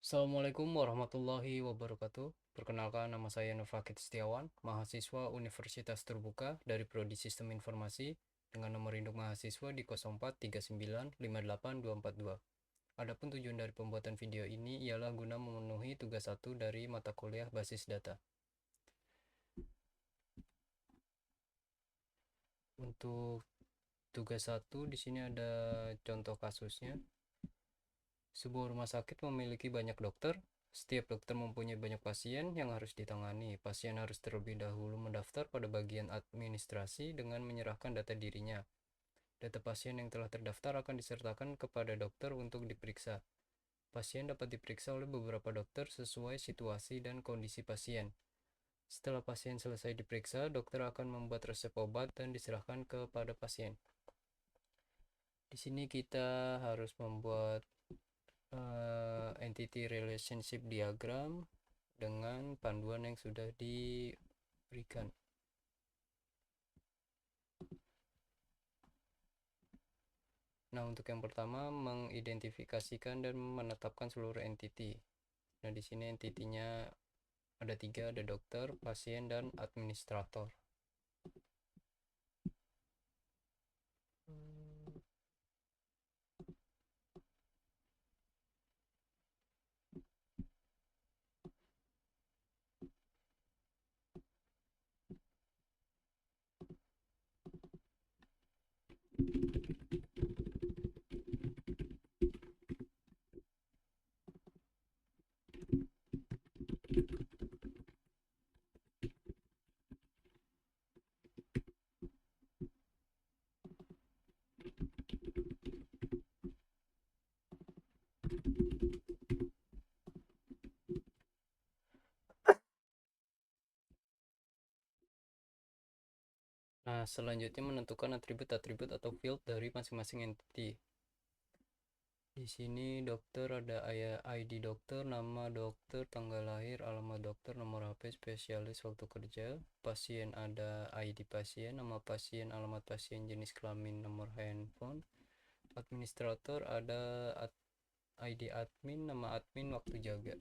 Assalamualaikum warahmatullahi wabarakatuh. Perkenalkan, nama saya Nurfakit Setiawan, mahasiswa Universitas Terbuka dari Prodi Sistem Informasi dengan nomor induk mahasiswa di 04395822. Adapun tujuan dari pembuatan video ini ialah guna memenuhi tugas 1 dari mata kuliah basis data. Untuk tugas 1 di sini ada contoh kasusnya. Sebuah rumah sakit memiliki banyak dokter. Setiap dokter mempunyai banyak pasien yang harus ditangani. Pasien harus terlebih dahulu mendaftar pada bagian administrasi dengan menyerahkan data dirinya. Data pasien yang telah terdaftar akan disertakan kepada dokter untuk diperiksa. Pasien dapat diperiksa oleh beberapa dokter sesuai situasi dan kondisi pasien. Setelah pasien selesai diperiksa, dokter akan membuat resep obat dan diserahkan kepada pasien. Di sini kita harus membuat entity relationship diagram dengan panduan yang sudah diberikan. Nah, untuk yang pertama, mengidentifikasikan dan menetapkan seluruh entity. Nah, di sini entitinya ada 3, ada dokter, pasien, dan administrator. Nah, selanjutnya menentukan atribut-atribut atau field dari masing-masing entity. Di sini dokter ada ID dokter, nama dokter, tanggal lahir, alamat dokter, nomor HP, spesialis, waktu kerja. Pasien ada ID pasien, nama pasien, alamat pasien, jenis kelamin, nomor handphone. Administrator ada ID admin, nama admin, waktu jaga.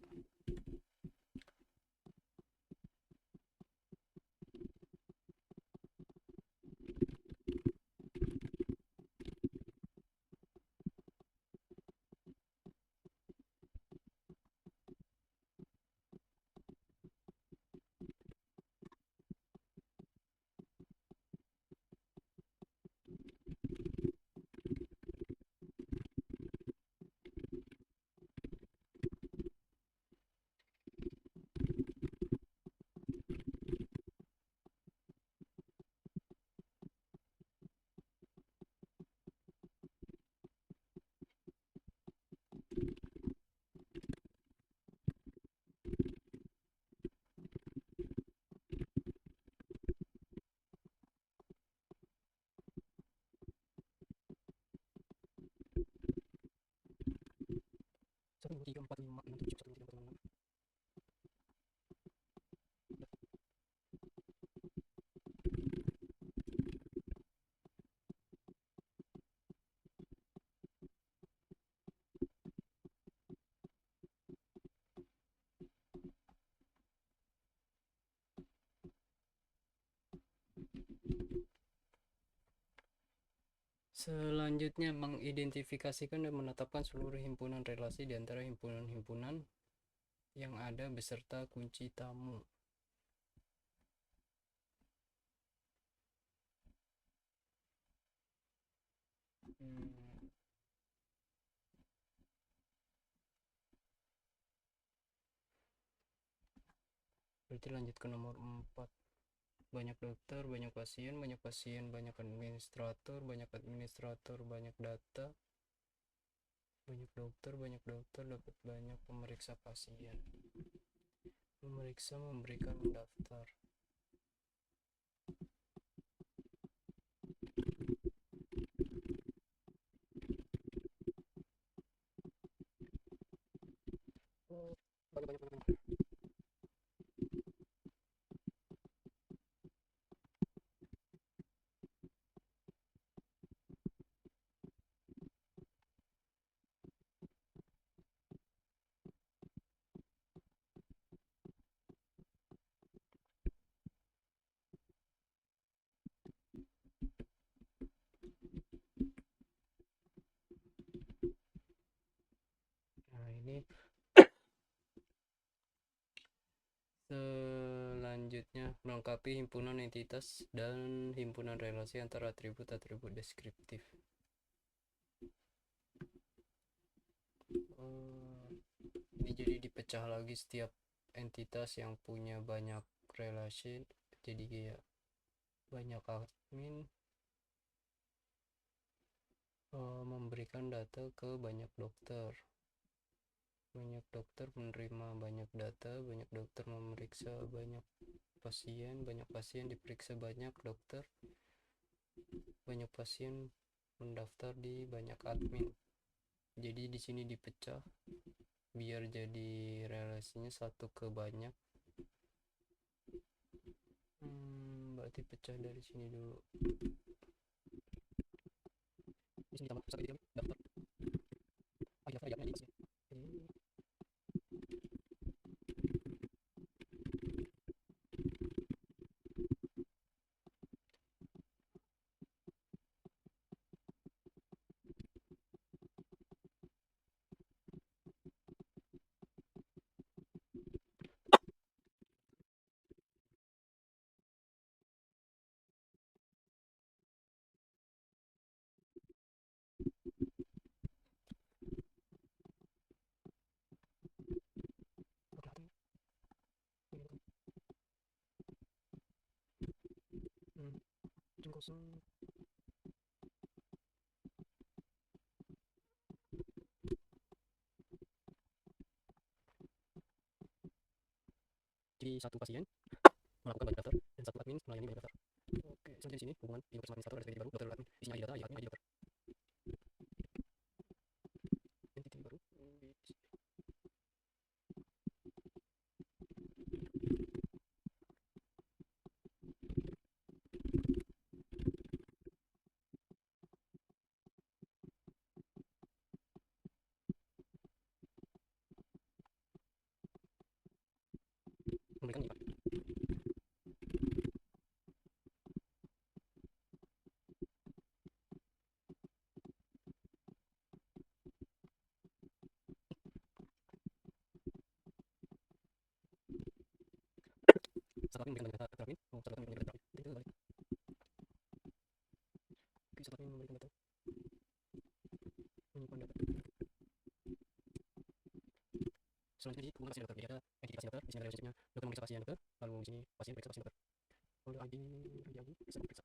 Satu, dua, tiga, empat, lima, enam, tujuh, satu, dua, tiga, empat, lima, enam. Selanjutnya, mengidentifikasikan dan menetapkan seluruh himpunan relasi di antara himpunan-himpunan yang ada beserta kunci tamu. Berarti lanjut ke nomor 4. Banyak dokter, banyak pasien, banyak pasien, banyak administrator, banyak administrator, banyak data. Banyak dokter dapat banyak pemeriksa pasien. Memeriksa, memberikan, mendaftar. Banyak. melengkapi himpunan entitas dan himpunan relasi antara atribut-atribut deskriptif. Ini jadi dipecah lagi setiap entitas yang punya banyak relasi, jadi kayak banyak admin memberikan data ke banyak dokter menerima banyak data, banyak dokter memeriksa banyak pasien diperiksa banyak dokter, banyak pasien mendaftar di banyak admin. Jadi di sini dipecah biar jadi relasinya satu ke banyak. Berarti pecah dari sini dulu. Di sini tambah satu daftar. Daftar ya di sini. Kosong. Jadi satu pasien melakukan banyak daftar dan satu admin melayani banyak daftar. Oke, selanjutnya di sini hubungan di administrator dan baru dokter admin. Di sini ID data, ID dokter. Entity baru. Memberikan IPA. Satu admin memberikan data admin. Satu admin memberikan data admin. Itu balik. Oke, satu admin memberikan data. Menyimpan data. Selanjutnya di hubungan pasien dokter. Jadi ada entitas dokter. Di sini ada relationship-nya dokter memeriksa pasien dokter. Lalu di sini pasien periksa pasien dokter. Lalu ID bisa periksa.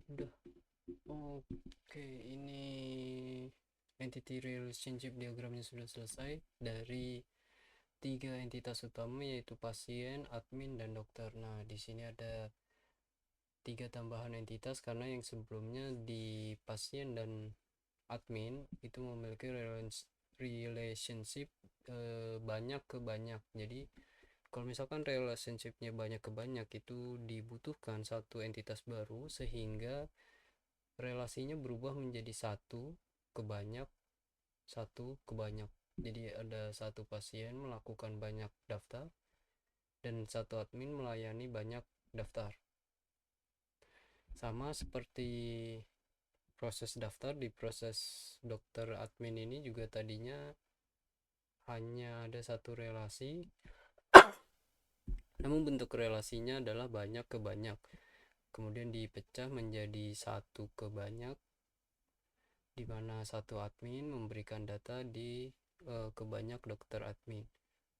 Sudah. Oke, ini entity relationship diagramnya sudah selesai dari tiga entitas utama yaitu pasien, admin, dan dokter. Nah, di sini ada tiga tambahan entitas karena yang sebelumnya di pasien dan admin itu memiliki relationship banyak ke banyak. Jadi kalau misalkan relationshipnya banyak ke banyak itu dibutuhkan satu entitas baru sehingga relasinya berubah menjadi satu ke banyak, satu ke banyak. Jadi ada satu pasien melakukan banyak daftar dan satu admin melayani banyak daftar. Sama seperti proses daftar di proses dokter admin ini juga tadinya hanya ada satu relasi, namun bentuk relasinya adalah banyak ke banyak, kemudian dipecah menjadi satu ke banyak, di mana satu admin memberikan data ke banyak dokter admin.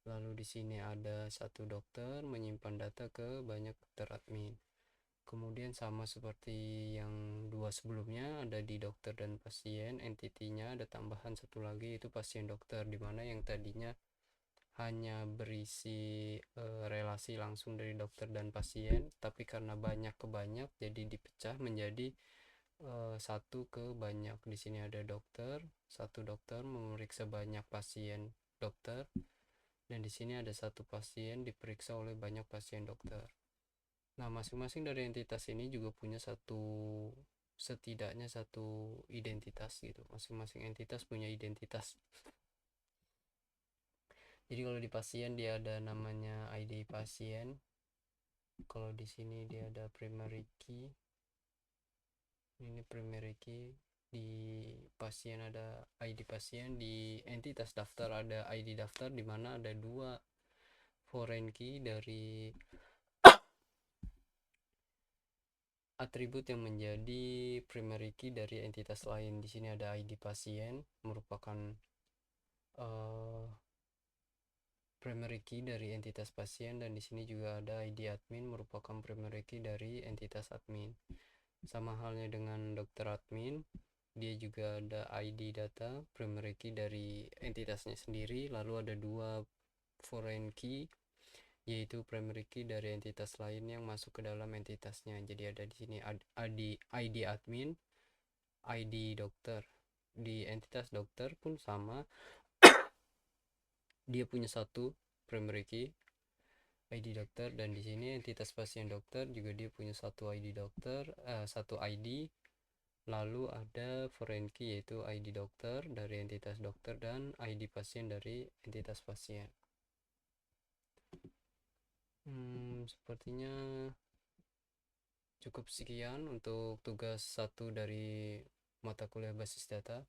Lalu di sini ada satu dokter menyimpan data ke banyak dokter admin. Kemudian sama seperti yang dua sebelumnya, ada di dokter dan pasien, entitinya ada tambahan satu lagi, yaitu pasien dokter, dimana yang tadinya hanya berisi relasi langsung dari dokter dan pasien, tapi karena banyak ke banyak jadi dipecah menjadi satu ke banyak. Di sini ada dokter, satu dokter memeriksa banyak pasien dokter, dan di sini ada satu pasien diperiksa oleh banyak pasien dokter. Nah, masing-masing dari entitas ini juga punya setidaknya satu identitas gitu. Masing-masing entitas punya identitas. Jadi kalau di pasien dia ada namanya ID pasien. Kalau di sini dia ada primary key. Ini primary key. Di pasien ada ID pasien, di entitas daftar ada ID daftar, di mana ada dua foreign key dari atribut yang menjadi primary key dari entitas lain. Di sini ada ID pasien merupakan primary key dari entitas pasien, dan di sini juga ada ID admin merupakan primary key dari entitas admin. Sama halnya dengan dokter admin, dia juga ada ID data primary key dari entitasnya sendiri, lalu ada dua foreign key yaitu primary key dari entitas lain yang masuk ke dalam entitasnya. Jadi ada di sini ID admin, ID dokter. Di entitas dokter pun sama, dia punya satu primary key ID dokter, dan di sini entitas pasien dokter juga dia punya satu ID dokter, satu ID. Lalu ada foreign key yaitu ID dokter dari entitas dokter dan ID pasien dari entitas pasien. Sepertinya cukup sekian untuk tugas 1 dari mata kuliah basis data.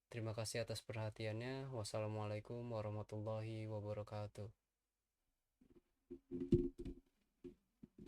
Terima kasih atas perhatiannya. Wassalamualaikum warahmatullahi wabarakatuh.